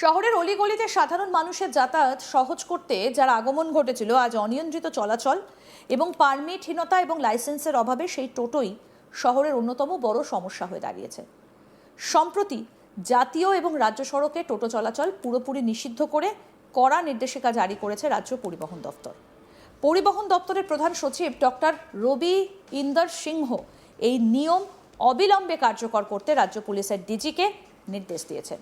শহরের অলিগলিতে সাধারণ মানুষের যাতায়াত সহজ করতে যার আগমন ঘটেছিল আজ অনিয়ন্ত্রিত চলাচল এবং পারমিটহীনতা এবং লাইসেন্সের অভাবে সেই টোটোই শহরের অন্যতম বড় সমস্যা হয়ে দাঁড়িয়েছে। সম্প্রতি জাতীয় এবং রাজ্য সড়কে টোটো চলাচল পুরোপুরি নিষিদ্ধ করে কড়া নির্দেশিকা জারি করেছে রাজ্য পরিবহন দপ্তর। পরিবহন দপ্তরের প্রধান সচিব ডক্টর রবি ইন্দর সিংহ এই নিয়ম অবিলম্বে কার্যকর করতে রাজ্য পুলিশের ডিজিকে নির্দেশ দিয়েছেন।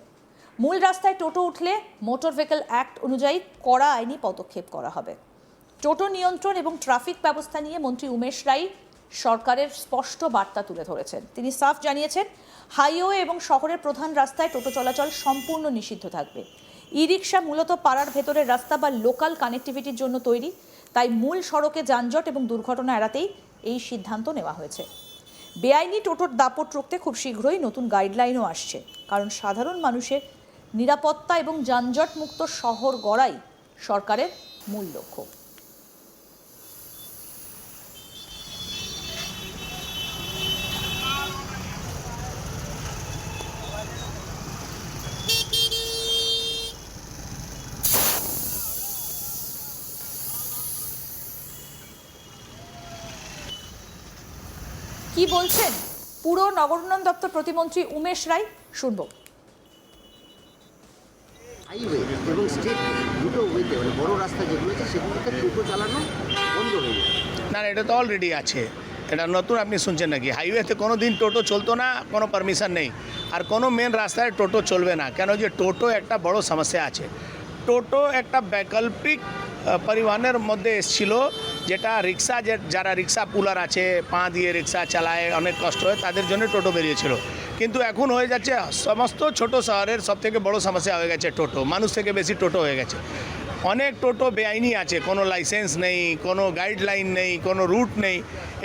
মূল রাস্তায় টোটো উঠলে মোটর ভেহিকল অ্যাক্ট অনুযায়ী কড়া আইনি পদক্ষেপ করা হবে। টোটো নিয়ন্ত্রণ এবং ট্রাফিক ব্যবস্থা নিয়ে মন্ত্রী উমেশ রাই সরকারের স্পষ্ট বার্তা তুলে ধরেছেন। তিনি সাফ জানিয়েছেন, হাইওয়ে এবং শহরের প্রধান রাস্তায় টোটো চলাচল সম্পূর্ণ নিষিদ্ধ থাকবে। ই রিক্সা মূলত পাড়ার ভেতরের রাস্তা বা লোকাল কানেক্টিভিটির জন্য তৈরি, তাই মূল সড়কে যানজট এবং দুর্ঘটনা এড়াতেই এই সিদ্ধান্ত নেওয়া হয়েছে। বেআইনি টোটোর দাপট রুখতে খুব শীঘ্রই নতুন গাইডলাইনও আসছে, কারণ সাধারণ মানুষের নিরাপত্তা এবং যানজট মুক্ত শহর গড়াই সরকারের মূল লক্ষ্য। কি বলছেন পুর নগরোন্নয়ন দপ্তর প্রতিমন্ত্রী উমেশ রাই, শুনব। হাইওয়ে এবং স্টেট দুটো ওয়েতে মানে বড় রাস্তা যেগুলো আছে সেগুলোতে টোটো চালানো বন্ধ হয়ে যায়। না, এটা তো অলরেডি আছে, এটা নতুন আপনি শুনছেন নাকি? হাইওয়েতে কোনো দিন টোটো চলতো না, কোনো পারমিশন নেই, আর কোনো মেন রাস্তায় টোটো চলবে না। কেন যে টোটো একটা বড় সমস্যা আছে। টোটো একটা বৈকল্পিক পরিবহনের মধ্যে এসেছিল, যেটা রিক্সা, যারা রিক্সা পুলার আছে, পা দিয়ে রিক্সা চালায়, অনেক কষ্ট হয়, তাদের জন্য টোটো বেরিয়েছিল। কিন্তু এখন হয়ে যাচ্ছে সমস্ত ছোট শহরের সবথেকে বড় সমস্যা হয়ে গেছে টোটো। মানুষ থেকে বেশি টোটো হয়ে গেছে। অনেক টোটো বেআইনি আছে, কোনো লাইসেন্স নেই, কোনো গাইডলাইন নেই, কোনো রুট নেই।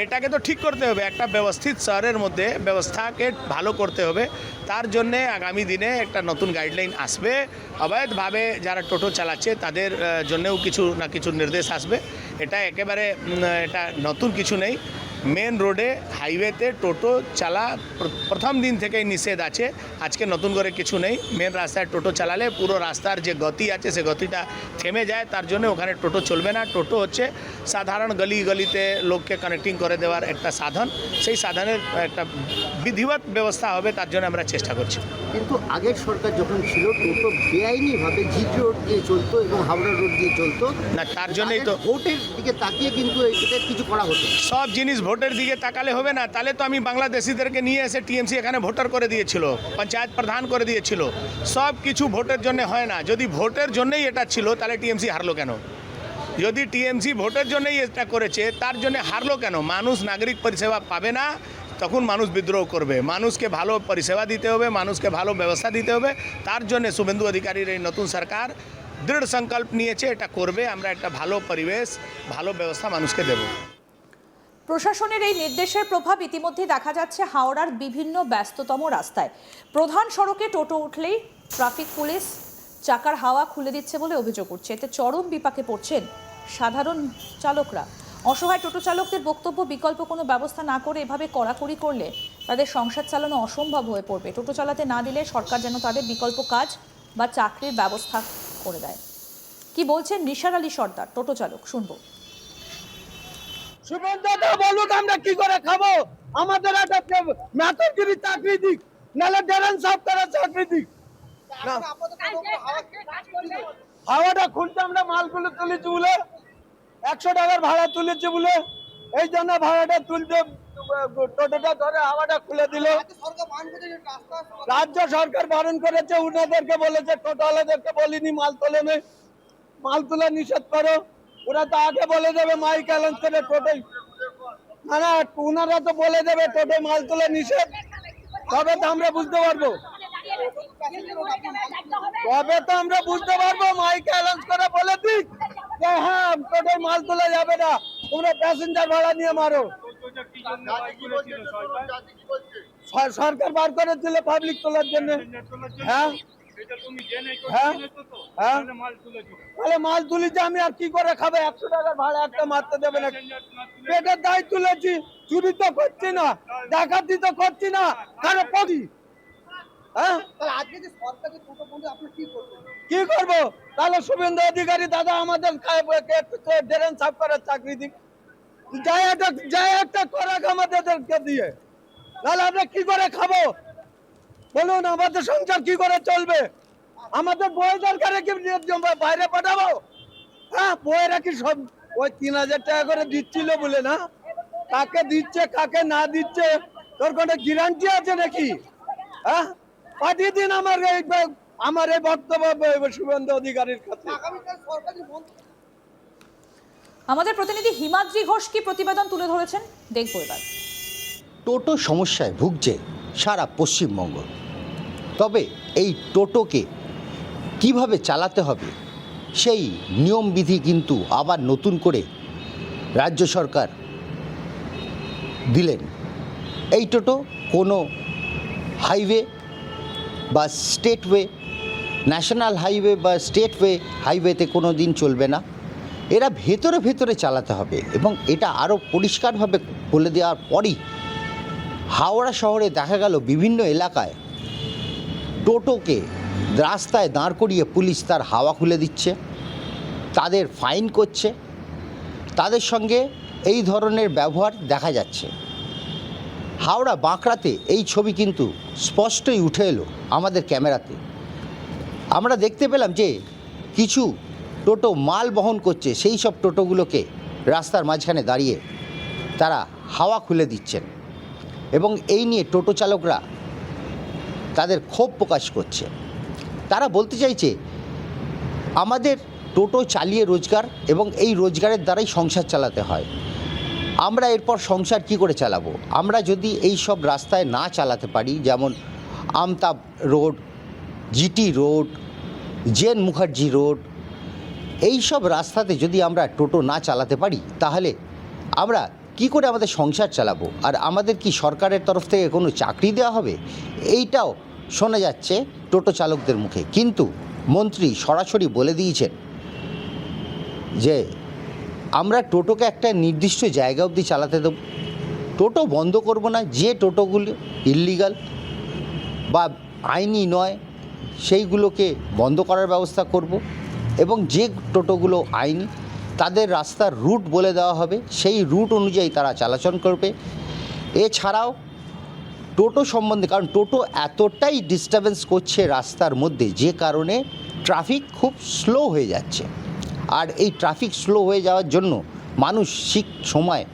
এটাকে তো ঠিক করতে হবে, একটা ব্যবস্থিত শহরের মধ্যে ব্যবস্থাকে ভালো করতে হবে। তার জন্যে আগামী দিনে একটা নতুন গাইডলাইন আসবে। অবৈধভাবে যারা টোটো চালাচ্ছে তাদের জন্যেও কিছু না কিছু নির্দেশ আসবে। এটা একেবারে এটা নতুন কিছু নেই। মেন রোডে হাইওয়েতে টোটো চালা প্রথম দিন থেকেই নিষেধ আছে, আজকে নতুন করে কিছু নেই। মেন রাস্তায় টোটো চালালে পুরো রাস্তার যে গতি আছে সে গতিটা থেমে যায়, তার জন্য ওখানে টোটো চলবে না। টোটো হচ্ছে সাধারণ গলি গলিতে লোককে কানেক্টিং করে দেওয়ার একটা সাধন, সেই সাধনের একটা বিধিবৎ ব্যবস্থা হবে, তার জন্য আমরা চেষ্টা করছি। কিন্তু আগের সরকার যখন ছিল টোটো বেআইনিভাবে জিটি রোড দিয়ে চলতো এবং হাওড়া রোড দিয়ে চলতো না, তার জন্যই তো ভোটের দিকে তাকিয়ে কিন্তু এটা কিছু করা হতো। সব জিনিস ভোটের দিকে তাকালে হবে না, তাহলে তো আমি বাংলাদেশিদেরকে নিয়ে এসে টিএমসি এখানে ভোটার করে দিয়েছিল, পঞ্চায়েত প্রধান করে দিয়েছিল। সব কিছু ভোটের জন্য হয় না। যদি ভোটের জন্যই এটা ছিল তাহলে টিএমসি হারলো কেন? যদি টিএমসি ভোটের জন্যই এটা করেছে তার জন্য হারলো কেন? মানুষ নাগরিক পরিষেবা পাবে না, তখন মানুষ বিদ্রোহ করবে। মানুষকে ভালো পরিষেবা দিতে হবে, মানুষকে ভালো ব্যবস্থা দিতে হবে। তার জন্য শুভেন্দু অধিকারীর এই নতুন সরকার দৃঢ় সংকল্প নিয়েছে, এটা করবে। আমরা একটা ভালো পরিবেশ, ভালো ব্যবস্থা মানুষকে দেব। প্রশাসনের এই নির্দেশের প্রভাব ইতিমধ্যে দেখা যাচ্ছে হাওড়ার বিভিন্ন ব্যস্ততম রাস্তায়। প্রধান সড়কে টোটো উঠলেই ট্রাফিক পুলিশ চাকার হাওয়া খুলে দিচ্ছে বলে অভিযোগ উঠছে। এতে চরম বিপাকে পড়ছেন সাধারণ চালকরা। অসহায় টোটো চালকদের বক্তব্য, বিকল্প কোনো ব্যবস্থা না করে এভাবে কড়াকড়ি করলে তাদের সংসার চালানো অসম্ভব হয়ে পড়বে। টোটো চালাতে না দিলে সরকার যেন তাদের বিকল্প কাজ বা চাকরির ব্যবস্থা করে দেয়। কি বলছেন নিসার আলী সর্দার, টোটো চালক, শুনবো। সুমনদা বলুক আমরা কি করে খাবো? আমাদের একটা মেথরগিরি চাকরি দিক, নাহলে ড্রেন সাফ করার চাকরি দিক। হাওয়াটা খুলতে আমরা মালগুলো তুলেছি বলে 100 টাকার ভাড়া তুলেছি বলে এই জন্য ভাড়াটা তুলতে টোটোটা ধরে হাওয়াটা খুলে দিল। রাজ্য সরকার বারণ করেছে, উনাদেরকে বলেছে, টোটোওয়ালাদেরকে বলিনি মাল তোলে নেই, মাল তোলা নিষেধ করো। ওরা তো আগে বলে দেবে মাইক অ্যালাউন্স করে টোটোই, না না ওনারা তো বলে দেবে টোটো মাল তোলা নিষেধ, তবে তো আমরা বুঝতে পারবো, মাইক অ্যালাউন্স করে বলে দিক যে হ্যাঁ টোটোয় মাল তোলা যাবে না, তোমরা প্যাসেঞ্জার ভাড়া নিয়ে মারো। সরকার বার করেছিল পাবলিক তোলার জন্য। হ্যাঁ হ্যাঁ হ্যাঁ, তাহলে মাল তুলেছি আমি আর কি করে খাবে? 100 টাকার ভাড়া একটা মারতে দেবে না। পেটের দায় তুলেছি, চুরি তো করছি না, ডাকাতি তো করছি না, কারো পড়ি হ্যাঁ আজকে যে সরকার যে টোটো বন্ধ আপনি কি করবেন? কি করবো? তাহলে শুভেন্দু অধিকারী দাদা আমাদের ড্রেন সাফ করার চাকরি দিক, যাই একটা করাক আমাদেরকে দিয়ে, তাহলে আমরা কি করে খাবো বলুন? আমাদের সংসার কি করে চলবে? আমাদের বই দরকারে কি বাইরে পাঠাবো? হ্যাঁ, বইয়েরা কি সব ওই 3,000 টাকা করে দিচ্ছিল বলে না? কাকে দিচ্ছে কাকে না দিচ্ছে তোর কোনো গ্যারান্টি আছে নাকি? হ্যাঁ, পাঠিয়ে দিন আমার এই বক্তব্য শুভেন্দু অধিকারীর কাছে। আগামীকাল সরকারি বন্ধ। আমাদের প্রতিনিধি হিমাদ্রি ঘোষ কি প্রতিবেদন তুলে ধরেছেন দেখবো এবার। টোটো সমস্যায় ভুগছে সারা পশ্চিমবঙ্গ। তবে এই টোটোকে কিভাবে চালাতে হবে সেই নিয়মবিধি কিন্তু আবার নতুন করে রাজ্য সরকার দিলেন। এই টোটো কোনো হাইওয়ে বা স্টেটওয়ে, ন্যাশনাল হাইওয়ে বা স্টেটওয়ে হাইওয়েতে কোনো দিন চলবে না। এরা ভেতরে ভেতরে চালাতে হবে এবং এটা আরও পরিষ্কারভাবে বলে দেওয়ার পরই হাওড়া শহরে দেখা গেল বিভিন্ন এলাকায় টোটোকে রাস্তায় দাঁড় করিয়ে পুলিশ তার হাওয়া খুলে দিচ্ছে, তাদের ফাইন করছে, তাদের সঙ্গে এই ধরনের ব্যবহার দেখা যাচ্ছে। হাওড়া বাঁকড়াতে এই ছবি কিন্তু স্পষ্টই উঠে এলো আমাদের ক্যামেরাতে। আমরা দেখতে পেলাম যে কিছু টোটো মাল বহন করছে, সেই সব টোটোগুলোকে রাস্তার মাঝখানে দাঁড়িয়ে তারা হাওয়া খুলে দিচ্ছেন এবং এই নিয়ে টোটো চালকরা তাদের ক্ষোভ প্রকাশ করছে। তারা বলতে চাইছে আমাদের টোটো চালিয়ে রোজগার এবং এই রোজগারের দ্বারাই সংসার চালাতে হয়। আমরা এরপর সংসার কি করে চালাবো? আমরা যদি এই সব রাস্তায় না চালাতে পারি, যেমন আমতাব রোড, জিটি রোড, জেন মুখার্জি রোড, এই সব রাস্তাতে যদি আমরা টোটো না চালাতে পারি তাহলে আমরা কি করে আমাদের সংসার চালাবো? আর আমাদের কি সরকারের তরফ থেকে কোনো চাকরি দেওয়া হবে? এইটাও শোনা যাচ্ছে টোটো চালকদের মুখে। কিন্তু মন্ত্রী সরাসরি বলে দিয়েছেন যে আমরা টোটোকে একটা নির্দিষ্ট জায়গা অবধি চালাতে দেব, টোটো বন্ধ করব না। যে টোটোগুলো ইল্লিগাল বা আইনি নয় সেইগুলোকে বন্ধ করার ব্যবস্থা করব এবং যে টোটোগুলো আইনি তাদের রাস্তার রুট বলে দেওয়া হবে, সেই রুট অনুযায়ী তারা চলাচল করবে। এছাড়াও টোটো সম্বন্ধে, কারণ টোটো এতটাই ডিস্টারবেন্স করছে রাস্তার মধ্যে যে কারণে ট্রাফিক খুব স্লো হয়ে যাচ্ছে। আর এই ট্রাফিক স্লো হয়ে যাওয়ার জন্য মানুষ ঠিক সময়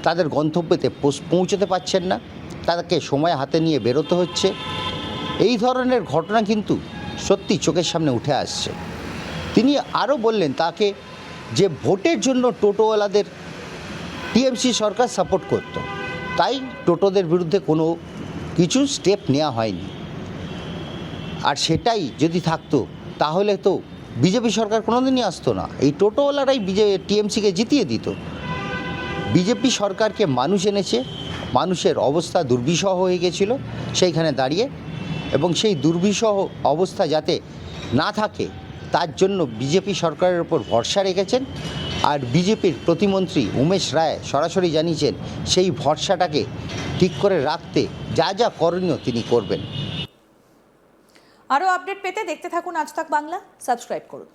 তাদের গন্তব্যতে পৌঁছতে পারছেন না, তাদেরকে সময় হাতে নিয়ে বেরোতে হচ্ছে। এই ধরনের ঘটনা কিন্তু সত্যি চোখের সামনে উঠে আসছে। তিনি আরও বললেন তাকে যে ভোটের জন্য টোটোওয়ালাদের টিএমসি সরকার সাপোর্ট করত, তাই টোটোদের বিরুদ্ধে কোনো কিছু স্টেপ নেওয়া হয়নি। আর সেটাই যদি থাকতো তাহলে তো বিজেপি সরকার কোনোদিনই আসতো না, এই টোটোওয়ালারাই টিএমসিকে জিতিয়ে দিত। বিজেপি সরকারকে মানুষ এনেছে, মানুষের অবস্থা দুর্বিষহ হয়ে গেছিলো সেইখানে দাঁড়িয়ে, এবং সেই দুর্বিষহ অবস্থা যাতে না থাকে তার জন্য বিজেপি সরকারের ওপর ভরসা রেখেছেন। আর বিজেপির প্রতিমন্ত্রী উমেশ রায় সরাসরি জানিয়েছেন সেই ভরসাটাকে ঠিক করে রাখতে যা যা করণীয় তিনি করবেন। আরও আপডেট পেতে দেখতে থাকুন আজ তাক বাংলা, সাবস্ক্রাইব করুন।